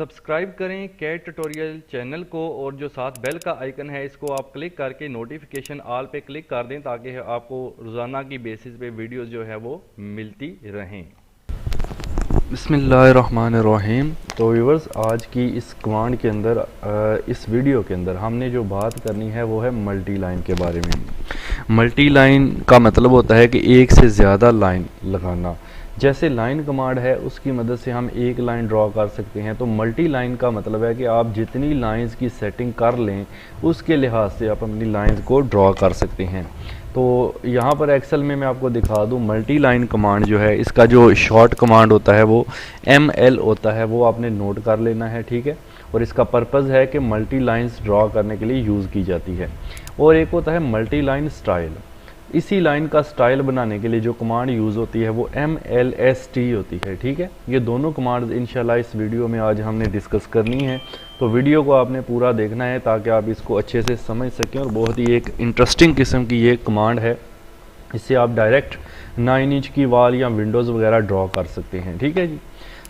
Subscribe करें cat tutorial channel को और जो साथ बेल का आइकन है इसको आप क्लिक करके नोटिफिकेशन ऑल पे क्लिक कर दें ताकि आपको रोज़ाना की बेसिस पे वीडियोस जो है वो मिलती रहें। बिस्मिल्लाहिर्रहमानिर्रहीम। तो व्यूवर्स, आज की इस कमांड के अंदर इस वीडियो के अंदर हमने जो बात करनी है वो है मल्टी लाइन के बारे में। मल्टी लाइन का मतलब होता है कि एक से ज़्यादा लाइन लगाना। जैसे लाइन कमांड है उसकी मदद से हम एक लाइन ड्रॉ कर सकते हैं, तो मल्टी लाइन का मतलब है कि आप जितनी लाइंस की सेटिंग कर लें उसके लिहाज से आप अपनी लाइंस को ड्रॉ कर सकते हैं। तो यहाँ पर एक्सेल में मैं आपको दिखा दूँ, मल्टी लाइन कमांड जो है इसका जो शॉर्ट कमांड होता है वो ML होता है, वो आपने नोट कर लेना है, ठीक है। और इसका पर्पज़ है कि मल्टी लाइंस ड्रॉ करने के लिए यूज़ की जाती है। और एक होता है मल्टी लाइन स्टाइल। इसी लाइन का स्टाइल बनाने के लिए जो कमांड यूज़ होती है वो MLST होती है, ठीक है। ये दोनों कमांड इंशाल्लाह इस वीडियो में आज हमने डिस्कस करनी है, तो वीडियो को आपने पूरा देखना है ताकि आप इसको अच्छे से समझ सकें। और बहुत ही एक इंटरेस्टिंग किस्म की ये कमांड है, इससे आप डायरेक्ट 9 इंच की वॉल या विंडोज़ वगैरह ड्रॉ कर सकते हैं, ठीक है जी।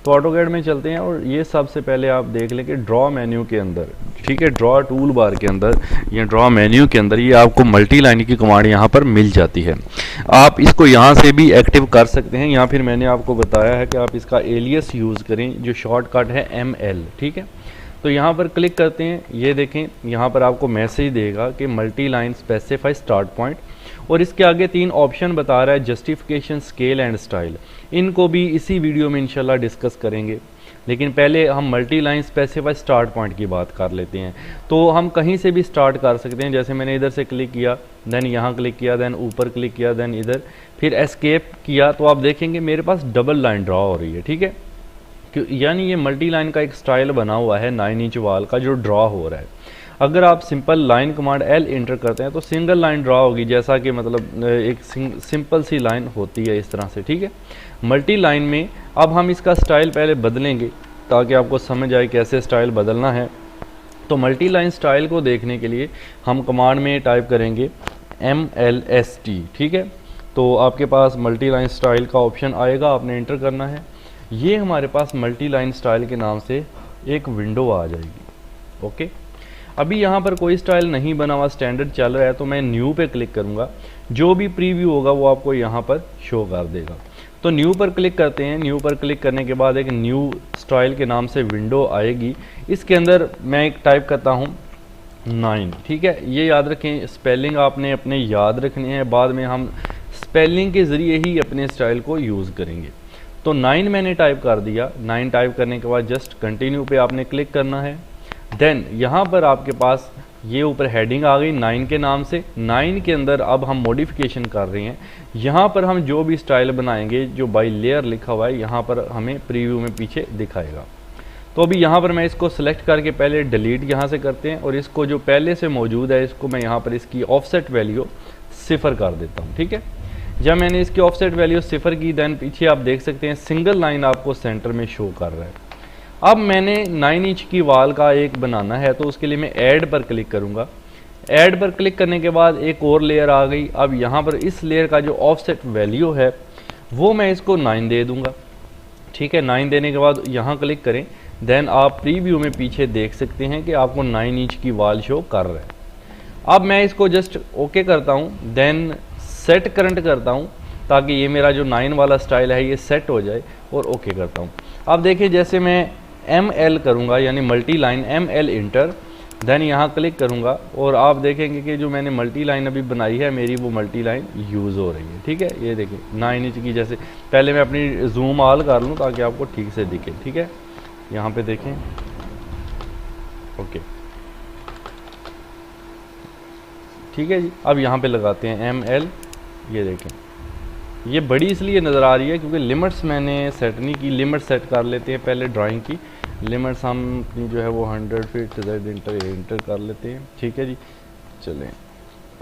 तो ऑटोकैड में चलते हैं और ये सबसे पहले आप देख लें कि ड्रॉ मेन्यू के अंदर, ठीक है, ड्रॉ टूल बार के अंदर या ड्रॉ मेन्यू के अंदर ये आपको मल्टी लाइन की कमांड यहाँ पर मिल जाती है। आप इसको यहाँ से भी एक्टिव कर सकते हैं या फिर मैंने आपको बताया है कि आप इसका एलियस यूज़ करें जो शॉर्टकट है ML, ठीक है। तो यहाँ पर क्लिक करते हैं, ये देखें यहाँ पर आपको मैसेज देगा कि multi line specify start point, और इसके आगे 3 ऑप्शन बता रहा है, जस्टिफिकेशन, स्केल एंड स्टाइल। इनको भी इसी वीडियो में इंशाल्लाह डिस्कस करेंगे, लेकिन पहले हम multi line specify start point की बात कर लेते हैं। तो हम कहीं से भी स्टार्ट कर सकते हैं, जैसे मैंने इधर से क्लिक किया, देन यहाँ क्लिक किया, देन ऊपर क्लिक किया, देन इधर, फिर एस्केप किया, तो आप देखेंगे मेरे पास डबल लाइन ड्रॉ हो रही है, ठीक है। यानी ये मल्टी लाइन का एक स्टाइल बना हुआ है 9 इंच वाल का जो ड्रॉ हो रहा है। अगर आप simple line command L inter करते हैं तो सिंगल लाइन ड्रॉ होगी, जैसा कि मतलब एक सिंपल सी लाइन होती है इस तरह से, ठीक है। मल्टी लाइन में अब हम इसका स्टाइल पहले बदलेंगे ताकि आपको समझ आए कैसे स्टाइल बदलना है। तो मल्टी लाइन स्टाइल को देखने के लिए हम कमांड में टाइप करेंगे MLST, ठीक है। तो आपके पास मल्टी लाइन स्टाइल का ऑप्शन आएगा, आपने इंटर करना है। ये हमारे पास मल्टी लाइन स्टाइल के नाम से एक विंडो आ जाएगी, ओके। अभी यहाँ पर कोई स्टाइल नहीं बना हुआ, स्टैंडर्ड चल रहा है, तो मैं न्यू पे क्लिक करूँगा। जो भी प्रीव्यू होगा वो आपको यहाँ पर शो कर देगा। तो न्यू पर क्लिक करते हैं। न्यू पर क्लिक करने के बाद एक न्यू स्टाइल के नाम से विंडो आएगी। इसके अंदर मैं एक टाइप करता हूँ 9, ठीक है। ये याद रखें, स्पेलिंग आपने अपने याद रखनी है, बाद में हम स्पेलिंग के ज़रिए ही अपने स्टाइल को यूज़ करेंगे। तो 9 मैंने टाइप कर दिया। 9 टाइप करने के बाद जस्ट कंटिन्यू पे आपने क्लिक करना है। देन यहाँ पर आपके पास ये ऊपर हेडिंग आ गई 9 के नाम से। 9 के अंदर अब हम मॉडिफिकेशन कर रहे हैं। यहाँ पर हम जो भी स्टाइल बनाएंगे, जो बाय लेयर लिखा हुआ है यहाँ पर हमें प्रीव्यू में पीछे दिखाएगा। तो अभी यहाँ पर मैं इसको सिलेक्ट करके पहले डिलीट यहाँ से करते हैं, और इसको जो पहले से मौजूद है इसको मैं यहाँ पर इसकी ऑफसेट वैल्यू 0 कर देता हूँ, ठीक है। जब मैंने इसकी ऑफसेट वैल्यू 0 की, देन पीछे आप देख सकते हैं सिंगल लाइन आपको सेंटर में शो कर रहा है। अब मैंने 9 इंच की वॉल का एक बनाना है, तो उसके लिए मैं ऐड पर क्लिक करूंगा। ऐड पर क्लिक करने के बाद एक और लेयर आ गई। अब यहाँ पर इस लेयर का जो ऑफसेट वैल्यू है वो मैं इसको 9 दे दूंगा, ठीक है। 9 देने के बाद यहाँ क्लिक करें, देन आप प्रीव्यू में पीछे देख सकते हैं कि आपको 9 इंच की वॉल शो कर रहा है। अब मैं इसको जस्ट ओके करता हूँ, देन सेट करंट करता हूँ ताकि ये मेरा जो 9 वाला स्टाइल है ये सेट हो जाए, और ओके करता हूँ। अब देखिए जैसे मैं ML करूँगा यानी multi line ML enter, then यहाँ क्लिक करूँगा, और आप देखेंगे कि जो मैंने मल्टी लाइन अभी बनाई है मेरी वो मल्टी लाइन यूज़ हो रही है, ठीक है। ये देखिए 9 इंच की, जैसे पहले मैं अपनी जूम ऑल कर लूँ ताकि आपको ठीक से दिखे, ठीक है। यहाँ पे देखें, ओके, ठीक है जी। अब यहाँ पे लगाते हैं ML, ये देखें ये बड़ी इसलिए नज़र आ रही है क्योंकि लिमिट्स मैंने सेट नहीं की। लिमिट सेट कर लेते हैं पहले, ड्राइंग की लिमिट्स हम अपनी जो है वो 100 फीट Z इंटर कर लेते हैं, ठीक है जी। चलें,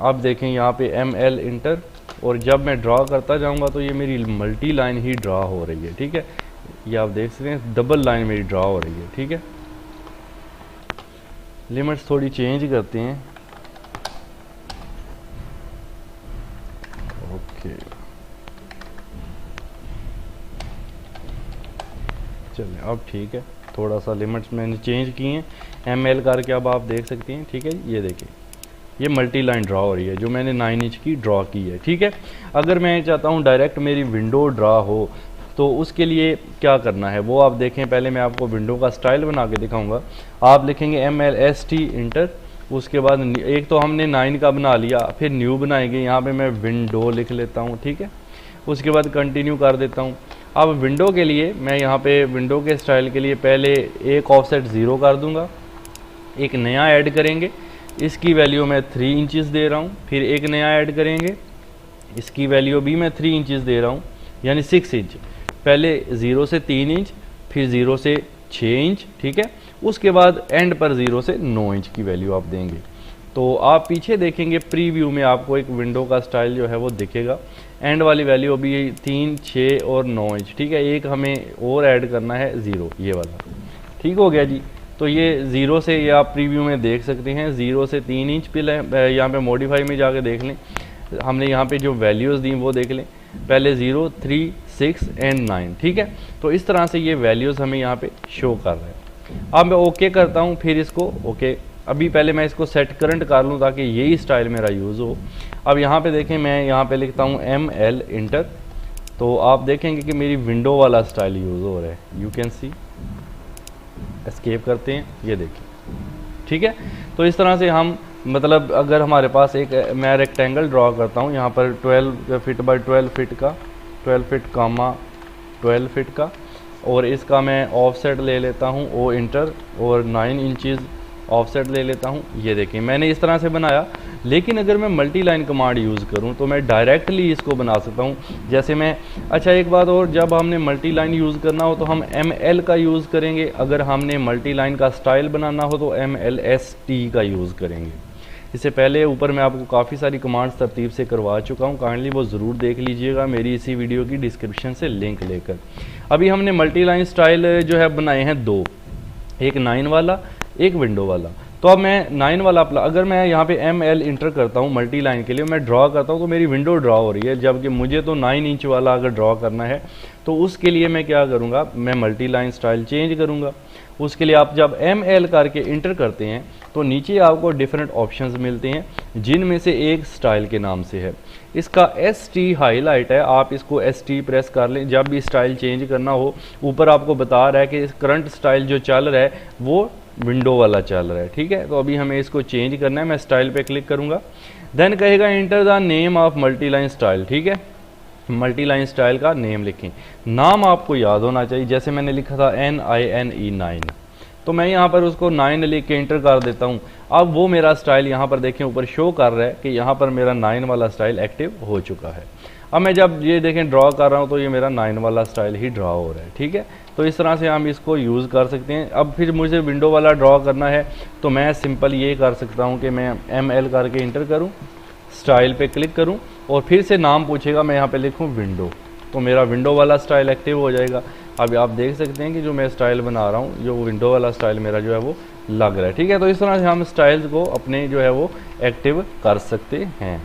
अब देखें यहाँ पे ML इंटर, और जब मैं ड्रा करता जाऊँगा तो ये मेरी मल्टी लाइन ही ड्रा हो रही है, ठीक है। ये आप देख सकते हैं डबल लाइन मेरी ड्रा हो रही है, ठीक है। लिमिट्स थोड़ी चेंज करते हैं, ओके। चलें अब ठीक है, थोड़ा सा लिमिट्स मैंने चेंज किए हैं ml करके, अब आप देख सकते हैं। ठीक है, ये देखिए ये मल्टी लाइन ड्रा हो रही है जो मैंने 9 इंच की ड्रा की है। ठीक है, अगर मैं चाहता हूँ डायरेक्ट मेरी विंडो ड्रा हो तो उसके लिए क्या करना है वो आप देखें। पहले मैं आपको विंडो का स्टाइल बना के दिखाऊंगा। आप लिखेंगे MLST इंटर, उसके बाद एक तो हमने 9 का बना लिया, फिर न्यू बनाएंगे। यहाँ पे मैं विंडो लिख लेता हूँ। ठीक है, उसके बाद कंटिन्यू कर देता हूँ। अब विंडो के लिए मैं यहाँ पे विंडो के स्टाइल के लिए पहले एक ऑफसेट 0 कर दूँगा, एक नया ऐड करेंगे, इसकी वैल्यू मैं 3 इंचेस दे रहा हूँ। फिर एक नया ऐड करेंगे, इसकी वैल्यू भी मैं 3 इंचेस दे रहा हूँ, यानी 6 इंच। पहले 0 से 3 इंच, फिर 0 से 6 इंच। ठीक है, उसके बाद एंड पर 0 से 9 इंच की वैल्यू आप देंगे। तो आप पीछे देखेंगे प्रीव्यू में आपको एक विंडो का स्टाइल जो है वो दिखेगा। एंड वाली वैल्यू अभी 3, 6 और 9 इंच। ठीक है, एक हमें और ऐड करना है 0, ये वाला। ठीक हो गया जी। तो ये 0 से, ये आप प्रीव्यू में देख सकते हैं, 0 से 3 इंच पे यहाँ पे मॉडिफाई में जाके देख लें। हमने यहाँ पे जो वैल्यूज़ दी वो देख लें, पहले 0, 3, 6 एंड 9। ठीक है, तो इस तरह से ये वैल्यूज़ हमें यहाँ पे शो कर रहे हैं। अब मैं ओके करता हूँ, फिर इसको ओके। अभी पहले मैं इसको सेट करंट कर लूँ ताकि यही स्टाइल मेरा यूज़ हो। अब यहाँ पे देखें, मैं यहाँ पे लिखता हूँ ML इंटर, तो आप देखेंगे कि मेरी विंडो वाला स्टाइल यूज़ हो रहा है। यू कैन सी, एस्केप करते हैं, ये देखिए। ठीक है, तो इस तरह से हम मतलब अगर हमारे पास एक मैं रेक्टेंगल ड्रॉ करता हूँ यहाँ पर 12 फीट बाई 12 फीट का, 12 फीट कामा 12 फीट का, और इसका मैं ऑफसेट ले लेता हूँ ओ इंटर, और 9 इंचज़ ऑफसेट ले लेता हूँ। ये देखिए मैंने इस तरह से बनाया। लेकिन अगर मैं मल्टी लाइन कमांड यूज़ करूँ तो मैं डायरेक्टली इसको बना सकता हूँ। जैसे मैं, अच्छा एक बात और, जब हमने मल्टी लाइन यूज़ करना हो तो हम ML का यूज़ करेंगे, अगर हमने मल्टी लाइन का स्टाइल बनाना हो तो MLST का यूज़ करेंगे। इससे पहले ऊपर मैं आपको काफ़ी सारी कमांड्स तरतीब से करवा चुका हूँ, काइंडली वो ज़रूर देख लीजिएगा मेरी इसी वीडियो की डिस्क्रिप्शन से लिंक लेकर। अभी हमने मल्टी लाइन स्टाइल जो है बनाए हैं 2, एक 9 वाला, एक विंडो वाला। तो अब मैं 9 वाला अगर मैं यहाँ पे ML इंटर करता हूँ मल्टी लाइन के लिए, मैं ड्रॉ करता हूँ तो मेरी विंडो ड्रॉ हो रही है, जबकि मुझे तो 9 इंच वाला अगर ड्रॉ करना है तो उसके लिए मैं क्या करूँगा, मैं मल्टी लाइन स्टाइल चेंज करूँगा। उसके लिए आप जब ML करके इंटर करते हैं तो नीचे आपको डिफरेंट ऑप्शंस मिलते हैं, जिनमें से एक स्टाइल के नाम से है। इसका ST हाईलाइट है, आप इसको ST प्रेस कर लें जब भी स्टाइल चेंज करना हो। ऊपर आपको बता रहा है कि करंट स्टाइल जो चल रहा है वो विंडो वाला चल रहा है। ठीक है, तो अभी हमें इसको चेंज करना है। मैं स्टाइल पे क्लिक करूंगा, देन कहेगा enter the name of multi line style. ठीक है, मल्टी लाइन स्टाइल का नेम लिखें, नाम आपको याद होना चाहिए। जैसे मैंने लिखा था NINE 9, तो मैं यहाँ पर उसको 9 लिख के इंटर कर देता हूँ। अब वो मेरा स्टाइल यहाँ पर देखें ऊपर शो कर रहा है कि यहाँ पर मेरा 9 वाला स्टाइल एक्टिव हो चुका है। अब मैं जब ये देखें ड्रॉ कर रहा हूँ तो ये मेरा 9 वाला स्टाइल ही ड्रॉ हो रहा है। ठीक है, तो इस तरह से हम इसको यूज़ कर सकते हैं। अब फिर मुझे विंडो वाला ड्रॉ करना है तो मैं सिंपल ये कर सकता हूँ कि मैं ML करके इंटर करूँ, स्टाइल पे क्लिक करूँ और फिर से नाम पूछेगा, मैं यहाँ पे लिखूँ विंडो, तो मेरा विंडो वाला स्टाइल एक्टिव हो जाएगा। अभी आप देख सकते हैं कि जो मैं स्टाइल बना रहा हूँ, जो विंडो वाला स्टाइल मेरा जो है वो लग रहा है। ठीक है, तो इस तरह से हम स्टाइल्स को अपने जो है वो एक्टिव कर सकते हैं।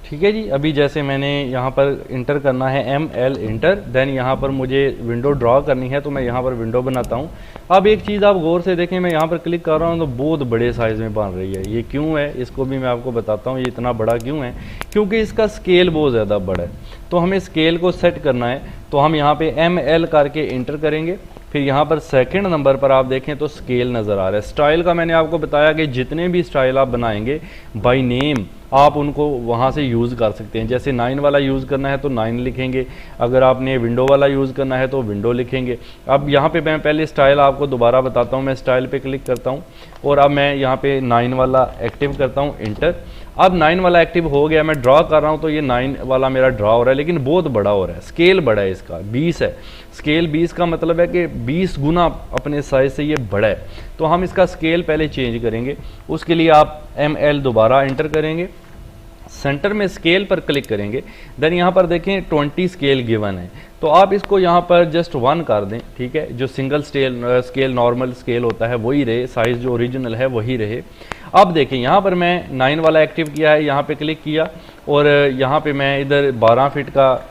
ठीक है जी, अभी जैसे मैंने यहाँ पर इंटर करना है ML इंटर, देन यहाँ पर मुझे विंडो ड्रॉ करनी है तो मैं यहाँ पर विंडो बनाता हूँ। अब एक चीज़ आप गौर से देखें, मैं यहाँ पर क्लिक कर रहा हूँ तो बहुत बड़े साइज़ में बन रही है। ये क्यों है, इसको भी मैं आपको बताता हूँ ये इतना बड़ा क्यों है, क्योंकि इसका स्केल बहुत ज़्यादा बड़ा है। तो हमें स्केल को सेट करना है, तो हम यहाँ पे ML करके इंटर करेंगे। फिर यहाँ पर सेकंड नंबर पर आप देखें तो स्केल नज़र आ रहा है। स्टाइल का मैंने आपको बताया कि जितने भी स्टाइल आप बनाएंगे बाय नेम आप उनको वहाँ से यूज़ कर सकते हैं। जैसे 9 वाला यूज़ करना है तो 9 लिखेंगे, अगर आपने विंडो वाला यूज़ करना है तो विंडो लिखेंगे। अब यहाँ पे मैं पहले स्टाइल आपको दोबारा बताता हूँ। मैं स्टाइल पे क्लिक करता हूँ और अब मैं यहाँ पे 9 वाला एक्टिव करता हूँ, इंटर। अब 9 वाला एक्टिव हो गया, मैं ड्रॉ कर रहा हूँ तो ये 9 वाला मेरा ड्रॉ हो रहा है, लेकिन बहुत बड़ा हो रहा है, स्केल बड़ा है इसका, 20 है। स्केल 20 का मतलब है कि 20 गुना अपने साइज से ये बड़ा है। तो हम इसका स्केल पहले चेंज करेंगे, उसके लिए आप ML दोबारा इंटर करेंगे, सेंटर में स्केल पर क्लिक करेंगे, देन यहाँ पर देखें 20 स्केल गिवन है, तो आप इसको यहाँ पर जस्ट 1 कर दें। ठीक है, जो सिंगल स्केल नॉर्मल स्केल होता है वही रहे, साइज़ जो ओरिजिनल है वही रहे। अब देखें यहाँ पर मैं 9 वाला एक्टिव किया है, यहाँ पे क्लिक किया और यहाँ पे मैं इधर 12 फीट का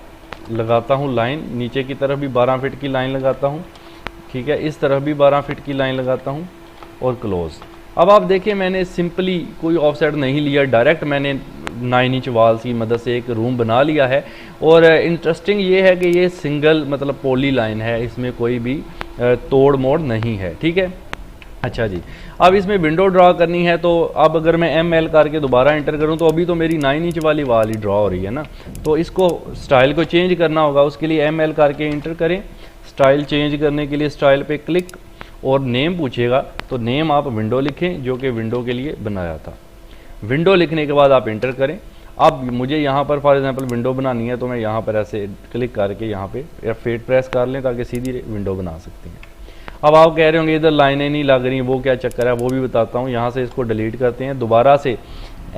लगाता हूँ लाइन, नीचे की तरफ भी 12 फीट की लाइन लगाता हूँ। ठीक है, इस तरफ भी 12 फीट की लाइन लगाता हूँ और क्लोज। अब आप देखिए मैंने सिंपली कोई ऑफसेट नहीं लिया, डायरेक्ट मैंने 9 इंच वाल्स की मदद से एक रूम बना लिया है। और इंटरेस्टिंग ये है कि ये सिंगल मतलब पॉली लाइन है, इसमें कोई भी तोड़ मोड़ नहीं है, ठीक है। अच्छा जी, अब इसमें विंडो ड्रा करनी है, तो अब अगर मैं ML करके दोबारा एंटर करूं तो अभी तो मेरी 9 इंच वाली वाल ही ड्रा हो रही है ना, तो इसको स्टाइल को चेंज करना होगा। उसके लिए ML करके एंटर करें, स्टाइल चेंज करने के लिए स्टाइल पे क्लिक और नेम पूछेगा, तो नेम आप विंडो लिखें जो कि विंडो के लिए बनाया था। विंडो लिखने के बाद आप एंटर करें। अब मुझे यहाँ पर फॉर एग्जांपल विंडो बनानी है, तो मैं यहाँ पर ऐसे क्लिक करके यहाँ पे F8 प्रेस कर लें ताकि सीधी विंडो बना सकते हैं। अब आप कह रहे होंगे इधर लाइनें नहीं लग रही, वो क्या चक्कर है, वो भी बताता हूँ। यहाँ से इसको डिलीट करते हैं, दोबारा से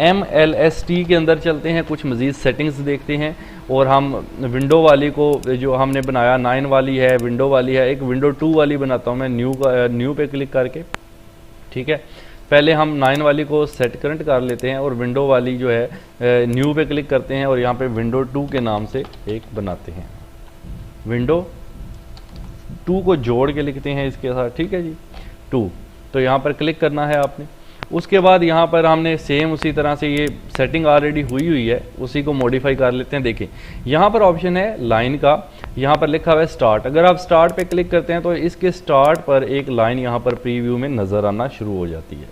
MLST के अंदर चलते हैं, कुछ मज़ीद सेटिंग्स देखते हैं और हम विंडो वाली को जो हमने बनाया 9 वाली है, विंडो वाली है, एक विंडो 2 वाली बनाता हूँ मैं न्यू पे क्लिक करके, ठीक है। पहले हम 9 वाली को सेट करंट कर लेते हैं और विंडो वाली जो है न्यू पे क्लिक करते हैं और यहाँ पे विंडो 2 के नाम से एक बनाते हैं, विंडो 2 को जोड़ के लिखते हैं इसके साथ, ठीक है जी 2। तो यहाँ पर क्लिक करना है आपने। उसके बाद यहाँ पर हमने सेम उसी तरह से ये सेटिंग ऑलरेडी हुई है, उसी को मॉडिफाई कर लेते हैं। देखिए यहाँ पर ऑप्शन है लाइन का, यहाँ पर लिखा हुआ है स्टार्ट। अगर आप स्टार्ट पे क्लिक करते हैं तो इसके स्टार्ट पर एक लाइन यहाँ पर प्रीव्यू में नज़र आना शुरू हो जाती है।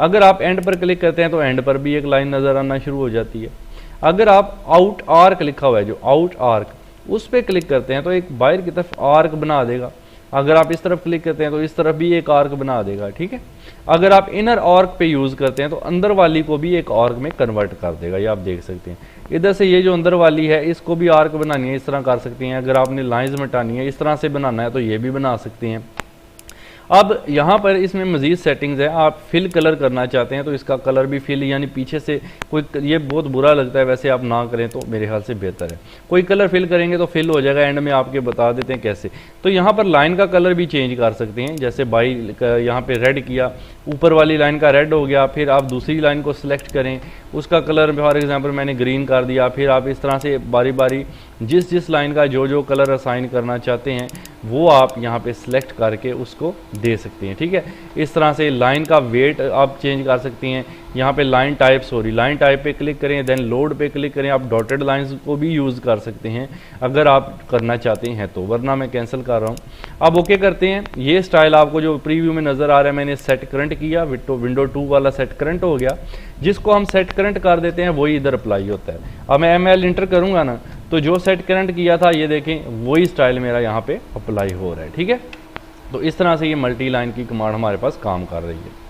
अगर आप एंड पर क्लिक करते हैं तो एंड पर भी एक लाइन नज़र आना शुरू हो जाती है। अगर आप आउट आर्क लिखा हुआ है जो आउट आर्क, उस पर क्लिक करते हैं तो एक बाहर की तरफ आर्क बना देगा। अगर आप इस तरफ क्लिक करते हैं तो इस तरफ भी एक आर्क बना देगा, ठीक है। अगर आप इनर आर्क पे यूज़ करते हैं तो अंदर वाली को भी एक आर्क में कन्वर्ट कर देगा, ये आप देख सकते हैं। इधर से ये जो अंदर वाली है इसको भी आर्क बनानी है, इस तरह कर सकते हैं। अगर आपने लाइंस मिटानी है, इस तरह से बनाना है तो ये भी बना सकते हैं। अब यहाँ पर इसमें मज़ीद सेटिंग्स है। आप फिल कलर करना चाहते हैं तो इसका कलर भी फिल, यानी पीछे से कोई, ये बहुत बुरा लगता है, वैसे आप ना करें तो मेरे ख्याल से बेहतर है। कोई कलर फिल करेंगे तो फिल हो जाएगा, एंड में आपके बता देते हैं कैसे। तो यहाँ पर लाइन का कलर भी चेंज कर सकते हैं, जैसे बाई यहाँ पे रेड किया, ऊपर वाली लाइन का रेड हो गया, फिर आप दूसरी लाइन को सिलेक्ट करें, उसका कलर फॉर एग्जांपल मैंने ग्रीन कर दिया। फिर आप इस तरह से बारी बारी जिस लाइन का जो कलर असाइन करना चाहते हैं वो आप यहाँ पे सिलेक्ट करके उसको दे सकते हैं, ठीक है। इस तरह से लाइन का वेट आप चेंज कर सकते हैं। यहाँ पे लाइन टाइप, लाइन टाइप पे क्लिक करें, देन लोड पे क्लिक करें। आप डॉटेड लाइंस को भी यूज़ कर सकते हैं अगर आप करना चाहते हैं तो, वरना मैं कैंसिल कर रहा हूँ। अब ओके करते हैं। ये स्टाइल आपको जो प्रीव्यू में नज़र आ रहा है, मैंने सेट करंट किया, विंडो 2 वाला सेट करंट हो गया। जिसको हम सेट करंट कर देते हैं वही इधर अप्लाई होता है। अब मैं ML इंटर करूँगा ना, तो जो सेट करंट किया था ये देखें वही स्टाइल मेरा यहाँ पे अप्लाई हो रहा है, ठीक है। तो इस तरह से ये मल्टी लाइन की कमांड हमारे पास काम कर रही है।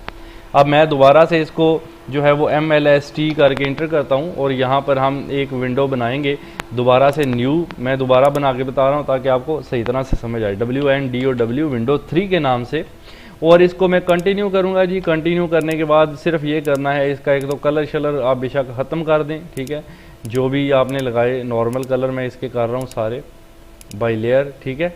अब मैं दोबारा से इसको जो है वो MLST करके इंटर करता हूँ और यहाँ पर हम एक विंडो बनाएंगे दोबारा से न्यू। मैं दोबारा बना के बता रहा हूँ ताकि आपको सही तरह से समझ आए, WNDOW विंडो 3 के नाम से। और इसको मैं कंटिन्यू करूँगा जी। कंटिन्यू करने के बाद सिर्फ ये करना है, इसका एक तो कलर शलर आप बेशक ख़त्म कर दें, ठीक है। जो भी आपने लगाए नॉर्मल कलर मैं इसके कर रहा हूँ सारे बाय लेयर, ठीक है।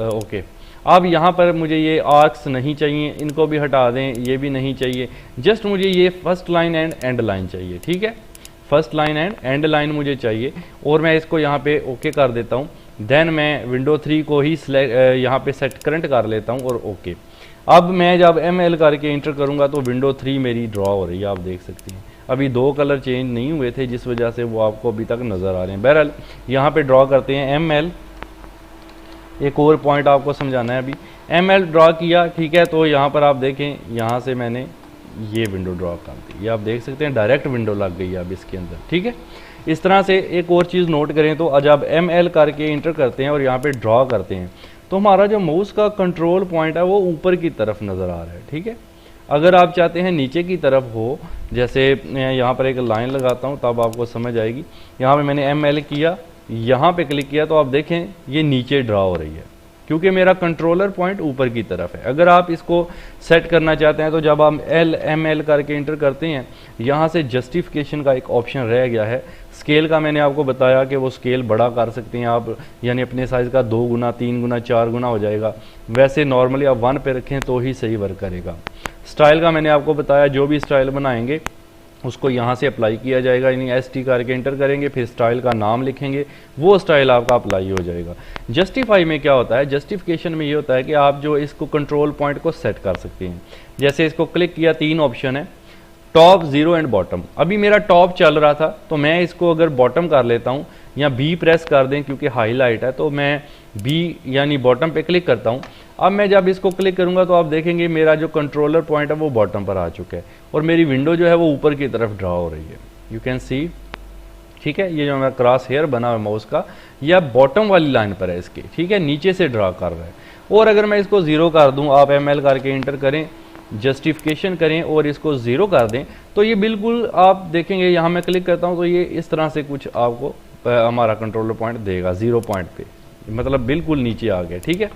ओके, अब यहाँ पर मुझे ये आर्क्स नहीं चाहिए, इनको भी हटा दें, ये भी नहीं चाहिए। जस्ट मुझे ये first line and and line चाहिए, ठीक है। First line and and line मुझे चाहिए और मैं इसको यहाँ पे ओके कर देता हूँ। देन मैं विंडो 3 को ही यहाँ पे सेट करंट कर लेता हूँ और ओके। अब मैं जब ML करके इंटर करूँगा तो विंडो 3 मेरी ड्रॉ हो रही है, आप देख सकते हैं। अभी 2 कलर चेंज नहीं हुए थे जिस वजह से वो आपको अभी तक नज़र आ रहे हैं। बहरहाल यहाँ पे ड्रॉ करते हैं ML। एक और पॉइंट आपको समझाना है। अभी ML ड्रॉ किया, ठीक है। तो यहाँ पर आप देखें, यहाँ से मैंने ये विंडो ड्रॉ कर दी, ये आप देख सकते हैं डायरेक्ट विंडो लग गई है अब इसके अंदर, ठीक है। इस तरह से एक और चीज़ नोट करें तो जब ML करके इंटर करते हैं और यहाँ पे ड्रॉ करते हैं तो हमारा जो माउस का कंट्रोल पॉइंट है वो ऊपर की तरफ नज़र आ रहा है, ठीक है। अगर आप चाहते हैं नीचे की तरफ हो, जैसे यहाँ पर एक लाइन लगाता हूँ तब आपको समझ आएगी। यहाँ पे मैंने ML किया, यहाँ पे क्लिक किया तो आप देखें ये नीचे ड्रा हो रही है क्योंकि मेरा कंट्रोलर पॉइंट ऊपर की तरफ है। अगर आप इसको सेट करना चाहते हैं तो जब आप ML करके इंटर करते हैं, यहाँ से जस्टिफिकेशन का एक ऑप्शन रह गया है। स्केल का मैंने आपको बताया कि वो स्केल बड़ा कर सकते हैं आप, यानी अपने साइज़ का 2 गुना 3 गुना 4 गुना हो जाएगा। वैसे नॉर्मली आप 1 पे रखें तो ही सही वर्क करेगा। स्टाइल का मैंने आपको बताया, जो भी स्टाइल बनाएंगे उसको यहाँ से अप्लाई किया जाएगा, यानी ST करके इंटर करेंगे, फिर स्टाइल का नाम लिखेंगे, वो स्टाइल आपका अप्लाई हो जाएगा। जस्टिफाई में क्या होता है, जस्टिफिकेशन में ये होता है कि आप जो इसको कंट्रोल पॉइंट को सेट कर सकते हैं। जैसे इसको क्लिक किया, 3 ऑप्शन है, टॉप, जीरो एंड बॉटम। अभी मेरा टॉप चल रहा था तो मैं इसको अगर बॉटम कर लेता हूँ या B प्रेस कर दें क्योंकि हाईलाइट है, तो मैं B यानी बॉटम पे क्लिक करता हूँ। अब मैं जब इसको क्लिक करूँगा तो आप देखेंगे मेरा जो कंट्रोलर पॉइंट है वो बॉटम पर आ चुका है और मेरी विंडो जो है वो ऊपर की तरफ ड्रा हो रही है, यू कैन सी। ठीक है, ये जो मेरा क्रॉस हेयर बना हुआ है माउस का, यह बॉटम वाली लाइन पर है इसके, ठीक है, नीचे से ड्रा कर रहा है। और अगर मैं इसको 0 कर दूँ, आप ML करके इंटर करें, जस्टिफिकेशन करें और इसको 0 कर दें, तो ये बिल्कुल आप देखेंगे, यहाँ मैं क्लिक करता हूँ तो ये इस तरह से कुछ आपको हमारा कंट्रोलर पॉइंट देगा 0 पॉइंट पे, मतलब बिल्कुल नीचे आ गया। ठीक है,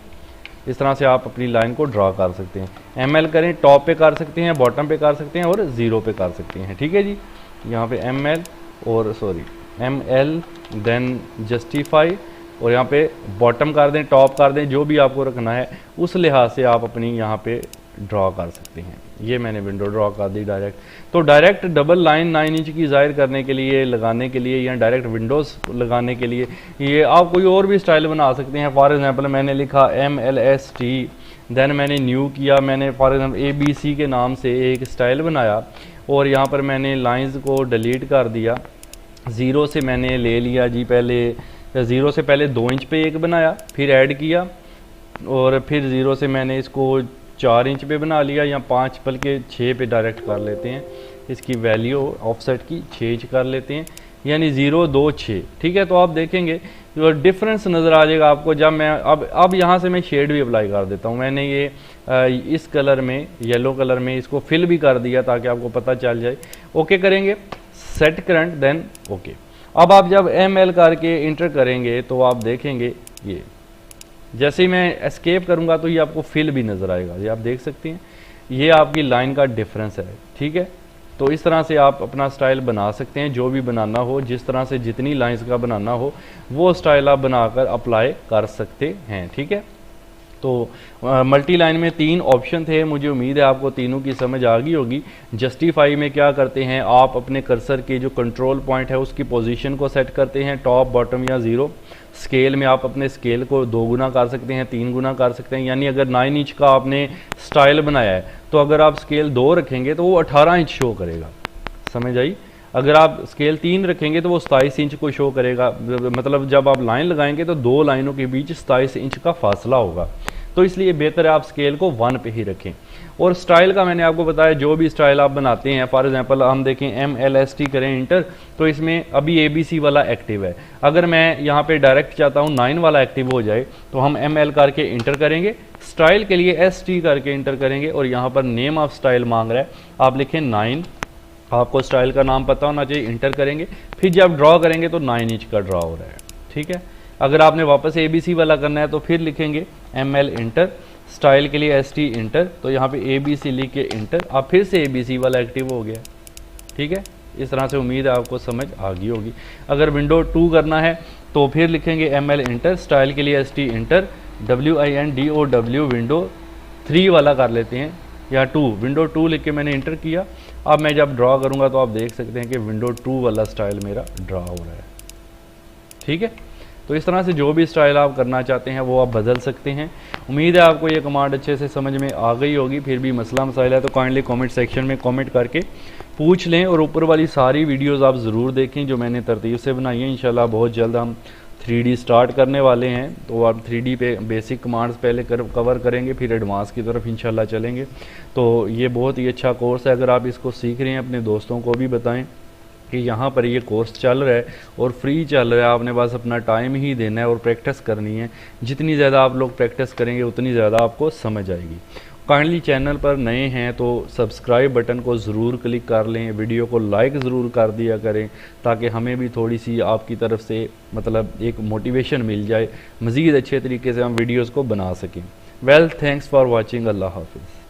इस तरह से आप अपनी लाइन को ड्रा कर सकते हैं। ML करें, टॉप पे कर सकते हैं, बॉटम पे कर सकते हैं और 0 पे कर सकते हैं। ठीक है जी, यहाँ पे ML देन जस्टिफाई और यहाँ पे बॉटम कर दें, टॉप कर दें, जो भी आपको रखना है उस लिहाज से आप अपनी यहाँ पे ड्रॉ कर सकते हैं। ये मैंने विंडो ड्रॉ कर दी डायरेक्ट। तो डायरेक्ट डबल लाइन 9 इंच की ज़ाहिर करने के लिए, लगाने के लिए, या डायरेक्ट विंडोज़ लगाने के लिए ये आप कोई और भी स्टाइल बना सकते हैं। फॉर एग्जांपल मैंने लिखा MLST, देन मैंने न्यू किया, मैंने फॉर एग्जांपल ABC के नाम से एक स्टाइल बनाया और यहाँ पर मैंने लाइंस को डिलीट कर दिया। 0 से मैंने ले लिया जी, पहले 0 से पहले 2 इंच पे एक बनाया, फिर ऐड किया और फिर 0 से मैंने इसको 4 इंच पे बना लिया, या 5 बल्कि 6 पे डायरेक्ट कर लेते हैं। इसकी वैल्यू ऑफसेट की 6 इंच कर लेते हैं, यानी 0 2 6। ठीक है, तो आप देखेंगे तो डिफरेंस नज़र आ जाएगा आपको। जब मैं अब यहाँ से मैं शेड भी अप्लाई कर देता हूँ। मैंने ये इस कलर में, येलो कलर में इसको फिल भी कर दिया ताकि आपको पता चल जाए। ओके करेंगे, सेट करंट, देन ओके। अब आप जब ML करके इंटर करेंगे तो आप देखेंगे ये जैसे ही मैं एस्केप करूंगा तो ये आपको फिल भी नज़र आएगा। ये आप देख सकते हैं, ये आपकी लाइन का डिफरेंस है। ठीक है, तो इस तरह से आप अपना स्टाइल बना सकते हैं, जो भी बनाना हो, जिस तरह से जितनी लाइंस का बनाना हो वो स्टाइल आप बनाकर अप्लाई कर सकते हैं। ठीक है, तो मल्टी लाइन में 3 ऑप्शन थे, मुझे उम्मीद है आपको तीनों की समझ आ गई होगी। जस्टिफाई में क्या करते हैं, आप अपने कर्सर के जो कंट्रोल पॉइंट है उसकी पोजीशन को सेट करते हैं, टॉप, बॉटम या 0। स्केल में आप अपने स्केल को 2 गुना कर सकते हैं, 3 गुना कर सकते हैं, यानी अगर 9 इंच का आपने स्टाइल बनाया है तो अगर आप स्केल 2 रखेंगे तो वो 18 इंच शो करेगा, समझ आई। अगर आप स्केल 3 रखेंगे तो वो 27 इंच को शो करेगा, मतलब जब आप लाइन लगाएंगे तो 2 लाइनों के बीच 27 इंच का फासला होगा। तो इसलिए बेहतर है आप स्केल को 1 पे ही रखें। और स्टाइल का मैंने आपको बताया, जो भी स्टाइल आप बनाते हैं, फॉर एग्जांपल हम देखें MLST करें इंटर, तो इसमें अभी ABC वाला एक्टिव है। अगर मैं यहाँ पे डायरेक्ट चाहता हूँ 9 वाला एक्टिव हो जाए तो हम ML करके इंटर करेंगे, स्टाइल के लिए ST करके इंटर करेंगे और यहाँ पर नेम ऑफ स्टाइल मांग रहा है, आप लिखें 9, आपको स्टाइल का नाम पता होना चाहिए, इंटर करेंगे। फिर जब ड्रॉ करेंगे तो 9 इंच का ड्रॉ हो रहा है। ठीक है, अगर आपने वापस ABC वाला करना है तो फिर लिखेंगे ML इंटर, स्टाइल के लिए ST इंटर, तो यहाँ पे ABC लिख के इंटर, आप फिर से ABC वाला एक्टिव हो गया। ठीक है, इस तरह से उम्मीद है आपको समझ आ गई होगी। अगर विंडो 2 करना है तो फिर लिखेंगे ML इंटर, स्टाइल के लिए ST इंटर, WINDOW विंडो 3 वाला कर लेते हैं, या 2, विंडो 2 लिख के मैंने इंटर किया। अब मैं जब ड्रॉ करूँगा तो आप देख सकते हैं कि विंडो 2 वाला स्टाइल मेरा ड्रॉ हो रहा है। ठीक है, तो इस तरह से जो भी स्टाइल आप करना चाहते हैं वो आप बदल सकते हैं। उम्मीद है आपको ये कमांड अच्छे से समझ में आ गई होगी। फिर भी मसला मसाइल है तो काइंडली कमेंट सेक्शन में कमेंट करके पूछ लें, और ऊपर वाली सारी वीडियोस आप ज़रूर देखें जो मैंने तरतीब से बनाई है। इंशाल्लाह बहुत जल्द हम 3D स्टार्ट करने वाले हैं, तो आप 3D पे बेसिक कमांड्स पहले कवर करेंगे, फिर एडवांस की तरफ इंशाल्लाह चलेंगे। तो ये बहुत ही अच्छा कोर्स है, अगर आप इसको सीख रहे हैं अपने दोस्तों को भी बताएं कि यहाँ पर ये कोर्स चल रहा है और फ्री चल रहा है। आपने बस अपना टाइम ही देना है और प्रैक्टिस करनी है। जितनी ज़्यादा आप लोग प्रैक्टिस करेंगे उतनी ज़्यादा आपको समझ आएगी। काइंडली चैनल पर नए हैं तो सब्सक्राइब बटन को ज़रूर क्लिक कर लें, वीडियो को लाइक ज़रूर कर दिया करें ताकि हमें भी थोड़ी सी आपकी तरफ से मतलब एक मोटिवेशन मिल जाए, मज़ीद अच्छे तरीके से हम वीडियोज़ को बना सकें। Well, thanks for watching. अल्लाह हाफिज़।